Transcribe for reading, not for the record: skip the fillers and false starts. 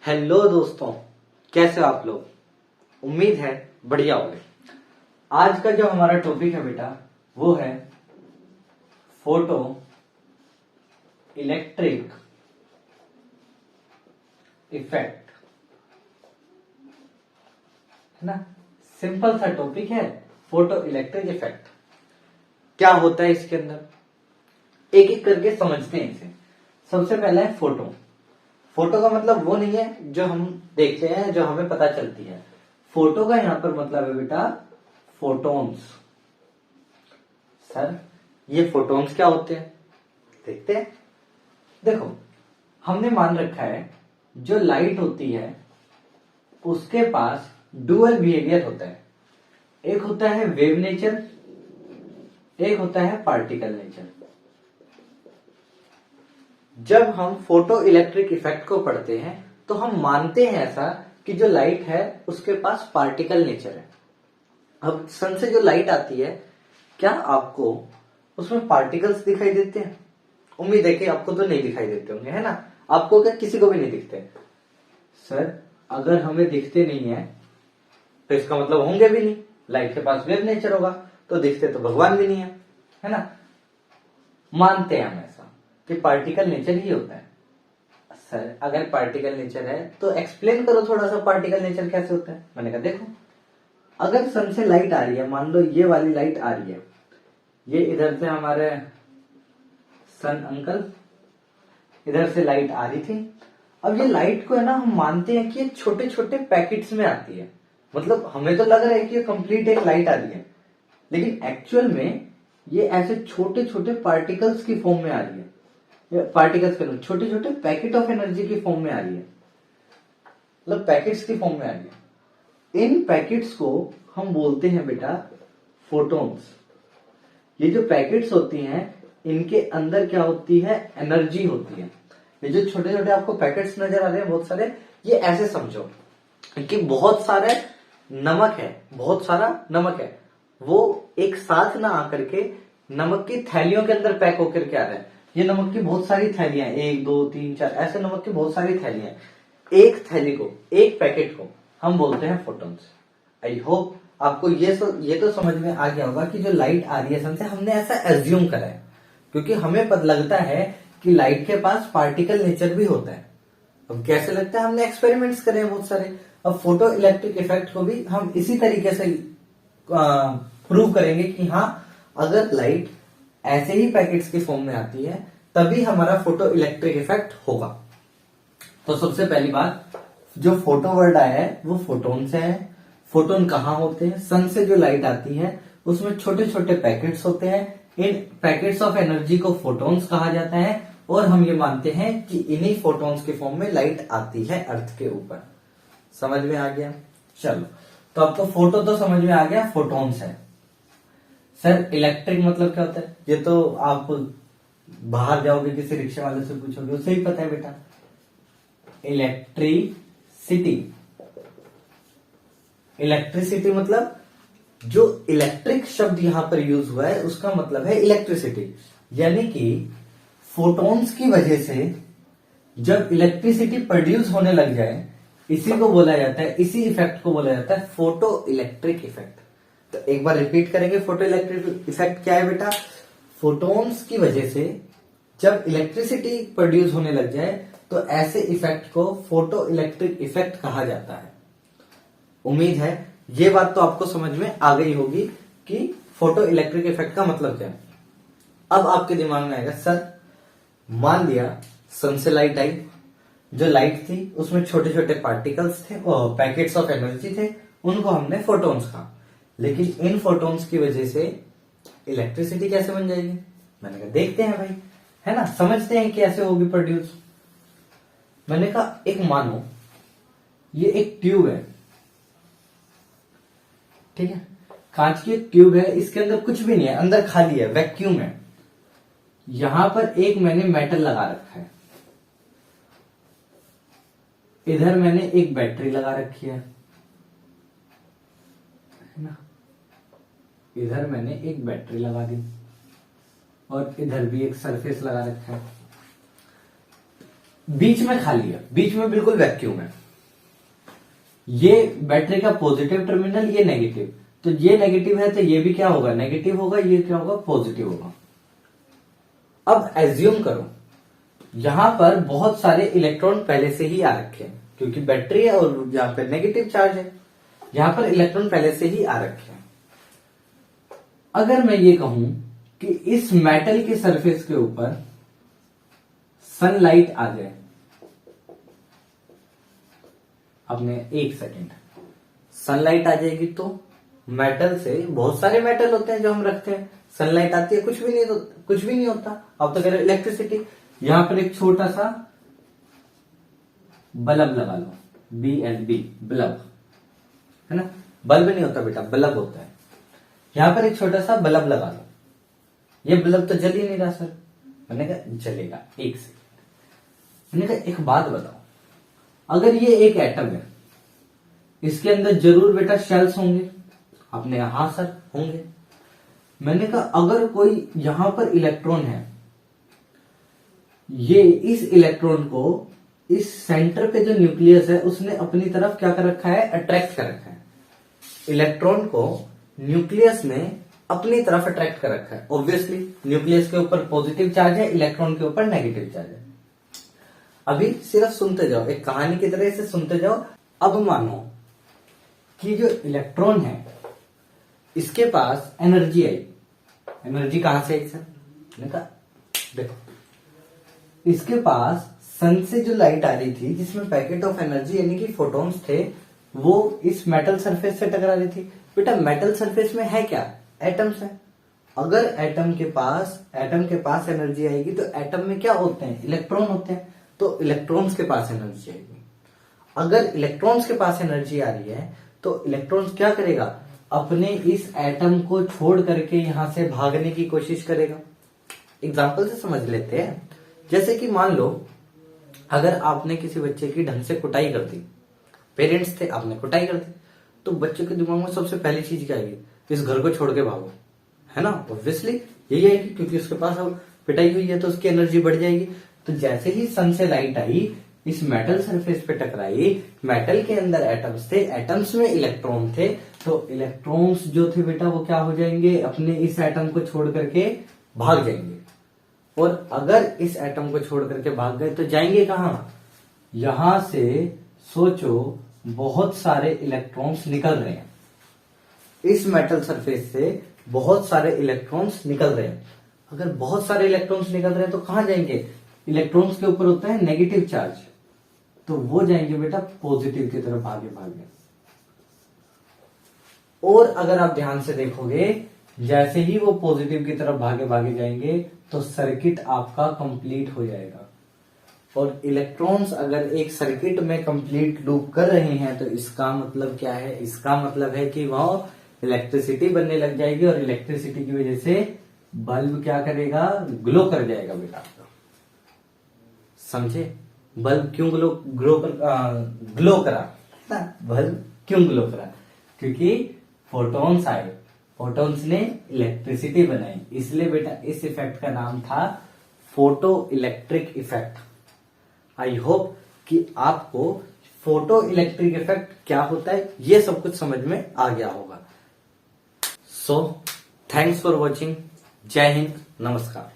Hello दोस्तों, कैसे हो आप लोग। उम्मीद है बढ़िया होंगे। आज का जो हमारा टॉपिक है बेटा वो है फोटो इलेक्ट्रिक इफेक्ट, है ना। सिंपल सा टॉपिक है फोटो इलेक्ट्रिक इफेक्ट। क्या होता है इसके अंदर, एक एक करके समझते हैं इसे। सबसे पहला है फोटो। फोटो का मतलब वो नहीं है जो हम देखते हैं, जो हमें पता चलती है। फोटो का यहां पर मतलब है बेटा फोटॉन्स। सर ये फोटॉन्स क्या होते हैं, देखते हैं। देखो, हमने मान रखा है जो लाइट होती है उसके पास डुअल बिहेवियर होता है। एक होता है वेव नेचर, एक होता है पार्टिकल नेचर। जब हम फोटो इलेक्ट्रिक इफेक्ट को पढ़ते हैं तो हम मानते हैं ऐसा कि जो लाइट है उसके पास पार्टिकल नेचर है। अब सन से जो लाइट आती है, क्या आपको उसमें पार्टिकल्स दिखाई देते हैं? उम्मीद है कि आपको तो नहीं दिखाई देते होंगे, है ना। आपको क्या, किसी को भी नहीं दिखते। सर अगर हमें दिखते नहीं है तो इसका मतलब होंगे भी नहीं। लाइट के पास वेव नेचर होगा तो दिखते तो भगवान भी नहीं है ना। मानते हैं हम ऐसा कि पार्टिकल नेचर ही होता है। सर अगर पार्टिकल नेचर है तो एक्सप्लेन करो थोड़ा सा, पार्टिकल नेचर कैसे होता है। मैंने कहा देखो, अगर सन से लाइट आ रही है, मान लो ये वाली लाइट आ रही है, ये इधर से हमारे सन अंकल इधर से लाइट आ रही थी। अब ये लाइट को है ना, हम मानते हैं कि ये छोटे छोटे पैकेट्स में आती है। मतलब हमें तो लग रहा है कि ये कंप्लीट एक लाइट आ रही है, लेकिन एक्चुअल में ये ऐसे छोटे छोटे पार्टिकल्स की फॉर्म में आ रही है। पार्टिकल्स के छोटे छोटे पैकेट ऑफ एनर्जी की फॉर्म में आ रही है, मतलब पैकेट्स की फॉर्म में आ रही है। इन पैकेट्स को हम बोलते हैं बेटा फोटॉन्स। ये जो पैकेट्स होती हैं इनके अंदर क्या होती है, एनर्जी होती है। ये जो छोटे छोटे आपको पैकेट्स नजर आ रहे हैं बहुत सारे, ये ऐसे समझो कि बहुत सारे नमक है, बहुत सारा नमक है, वो एक साथ ना आकर के नमक की थैलियों के अंदर पैक होकर के आ रहा है। ये नमक की बहुत सारी थैलियां, 1 2 3 4 ऐसे नमक की बहुत सारी थैलियां। एक थैली को, एक पैकेट को हम बोलते हैं फोटॉन्स। आई होप आपको ये तो समझ में आ गया होगा कि जो लाइट आ रही है सन से, हमने ऐसा एज्यूम करा है क्योंकि हमें पता लगता है कि लाइट के पास पार्टिकल नेचर भी होता है। अब कैसे लगता है, हमने एक्सपेरिमेंट्स करे हैं बहुत सारे। अब फोटो इलेक्ट्रिक इफेक्ट को भी हम इसी तरीके से प्रूव करेंगे कि हाँ, अगर लाइट ऐसे ही पैकेट्स की फॉर्म में आती है तभी हमारा फोटो इलेक्ट्रिक इफेक्ट होगा। तो सबसे पहली बात, जो फोटो वर्ड आया है वो फोटोन से है। फोटोन कहाँ होते हैं, सन से जो लाइट आती है उसमें छोटे छोटे पैकेट्स होते हैं। इन पैकेट्स ऑफ एनर्जी को फोटॉन्स कहा जाता है और हम ये मानते हैं कि इन्हीं फोटॉन्स के फॉर्म में लाइट आती है अर्थ के ऊपर। समझ में आ गया? चलो, तो आपको फोटो तो समझ में आ गया, फोटॉन्स है। सर इलेक्ट्रिक मतलब क्या होता है, ये तो आप बाहर जाओगे किसी रिक्शे वाले से पूछोगे, उसे ही पता है बेटा। इलेक्ट्रिसिटी, इलेक्ट्रिसिटी मतलब जो इलेक्ट्रिक शब्द यहां पर यूज हुआ है उसका मतलब है इलेक्ट्रिसिटी। यानी कि फोटॉन्स की वजह से जब इलेक्ट्रिसिटी प्रोड्यूस होने लग जाए, इसी को बोला जाता है, इसी इफेक्ट को बोला जाता है फोटो इलेक्ट्रिक इफेक्ट। तो एक बार रिपीट करेंगे, फोटो इलेक्ट्रिक इफेक्ट क्या है बेटा? फोटॉन्स की वजह से जब इलेक्ट्रिसिटी प्रोड्यूस होने लग जाए तो ऐसे इफेक्ट को फोटो इलेक्ट्रिक इफेक्ट कहा जाता है। उम्मीद है ये बात तो आपको समझ में आ गई होगी कि फोटो इलेक्ट्रिक इफेक्ट का मतलब क्या है। अब आपके दिमाग में आएगा, सर मान लिया सन से लाइट आई, जो लाइट थी उसमें छोटे छोटे पार्टिकल्स थे, पैकेट्स ऑफ एनर्जी थे, उनको हमने फोटॉन्स कहा। लेकिन इन फोटॉन्स की वजह से इलेक्ट्रिसिटी कैसे बन जाएगी? मैंने कहा देखते हैं भाई, है ना, समझते हैं कैसे होगी प्रोड्यूस। मैंने कहा एक मानो ये एक ट्यूब है, ठीक है, कांच की एक ट्यूब है, इसके अंदर कुछ भी नहीं है, अंदर खाली है, वैक्यूम है। यहां पर एक मैंने मेटल लगा रखा है, इधर मैंने एक बैटरी लगा रखी है ना, इधर मैंने एक बैटरी लगा दी और इधर भी एक सरफेस लगा रखा है। बीच में खाली है, बीच में बिल्कुल वैक्यूम है। ये बैटरी का पॉजिटिव टर्मिनल, ये नेगेटिव, तो ये नेगेटिव है तो ये भी क्या होगा, नेगेटिव होगा, ये क्या होगा, पॉजिटिव होगा। अब एज्यूम करो यहां पर बहुत सारे इलेक्ट्रॉन पहले से ही आ रखे हैं, क्योंकि बैटरी है और यहां पर नेगेटिव चार्ज है, यहां पर इलेक्ट्रॉन पहले से ही आ रखे हैं। अगर मैं ये कहूं कि इस मेटल के सरफेस के ऊपर सनलाइट आ जाए, अपने एक सेकेंड, सनलाइट आ जाएगी तो मेटल से, बहुत सारे मेटल होते हैं जो हम रखते हैं, सनलाइट आती है, कुछ भी नहीं होता। अब तो कह रहे इलेक्ट्रिसिटी, यहां पर एक छोटा सा बल्ब लगा लो, BLB, बल्ब, है ना, बल्ब नहीं होता बेटा, बल्ब होता है। यहां पर एक छोटा सा बल्ब लगा लो, ये बल्ब तो जल ही नहीं रहा सर। मैंने कहा जलेगा, एक सेकेंड। मैंने कहा एक बात बताओ, अगर ये एक एटम है, इसके अंदर जरूर बेटा शेल्स होंगे। आपने कहा हाँ सर होंगे। मैंने कहा अगर कोई यहां पर इलेक्ट्रॉन है, ये इस इलेक्ट्रॉन को इस सेंटर पे जो न्यूक्लियस है उसने अपनी तरफ क्या कर रखा है, अट्रैक्ट कर रखा है। इलेक्ट्रॉन को न्यूक्लियस ने अपनी तरफ अट्रैक्ट कर रखा है। ऑब्वियसली न्यूक्लियस के ऊपर पॉजिटिव चार्ज है, इलेक्ट्रॉन के ऊपर नेगेटिव चार्ज है। अभी सिर्फ सुनते जाओ, एक कहानी की तरह से सुनते जाओ। अब मानो कि जो इलेक्ट्रॉन है इसके पास एनर्जी आई। एनर्जी कहां से आई सर? मैंने कहा देखो, इसके पास सन से जो लाइट आ रही थी जिसमें पैकेट ऑफ एनर्जी यानी कि फोटॉन्स थे, वो इस मेटल सरफेस से टकरा रही थी। बेटा मेटल सरफेस में है क्या? एटम्स है। अगर एटम के पास एनर्जी आएगी तो एटम में क्या होते हैं? इलेक्ट्रॉन होते हैं। तो इलेक्ट्रॉन्स के पास एनर्जी आएगी। अगर इलेक्ट्रॉन्स के पास एनर्जी आ रही है तो इलेक्ट्रॉन्स क्या करेगा? अपने इस एटम को छोड़ करके यहां से भागने की कोशिश करेगा। एग्जाम्पल से समझ लेते हैं। जैसे कि मान लो अगर आपने किसी बच्चे की ढंग से कुटाई कर दी, पेरेंट्स थे, आपने कुटाई कर दी, तो बच्चे के दिमाग में सबसे पहली चीज क्या आएगी? इस घर को छोड़ के भागो, है ना? ऑब्वियसली यही आएगी, क्योंकि उसके पास अब पिटाई हुई है तो उसकी एनर्जी बढ़ जाएगी। तो जैसे ही सन से लाइट आई, इस मेटल सरफेस पे टकराई, मेटल के अंदर एटम्स थे, एटम्स में इलेक्ट्रॉन थे, तो इलेक्ट्रॉन्स जो थे बेटा वो क्या हो जाएंगे? अपने इस एटम को छोड़ करके भाग जाएंगे। और अगर इस एटम को छोड़ करके भाग गए तो जाएंगे कहां? यहां से सोचो बहुत सारे इलेक्ट्रॉन्स निकल रहे हैं, इस मेटल सरफेस से बहुत सारे इलेक्ट्रॉन्स निकल रहे हैं। अगर बहुत सारे इलेक्ट्रॉन्स निकल रहे हैं तो कहां जाएंगे? इलेक्ट्रॉन्स के ऊपर होता है नेगेटिव चार्ज, तो वो जाएंगे बेटा पॉजिटिव की तरफ भागे भागे। और अगर आप ध्यान से देखोगे, जैसे ही वो पॉजिटिव की तरफ भागे भागे जाएंगे तो सर्किट आपका कंप्लीट हो जाएगा। और इलेक्ट्रॉन्स अगर एक सर्किट में कंप्लीट लूप कर रहे हैं तो इसका मतलब क्या है? इसका मतलब है कि वह इलेक्ट्रिसिटी बनने लग जाएगी, और इलेक्ट्रिसिटी की वजह से बल्ब क्या करेगा? ग्लो कर जाएगा बेटा। समझे? बल्ब क्यों ग्लो करा? बल्ब क्यों ग्लो करा? क्योंकि फोटॉन्स आए, फोटॉन्स ने इलेक्ट्रिसिटी बनाई, इसलिए बेटा इस इफेक्ट का नाम था photo electric effect. I hope कि आपको फोटो इलेक्ट्रिक इफेक्ट क्या होता है ये सब कुछ समझ में आ गया होगा। So thanks for watching. जय हिंद, नमस्कार।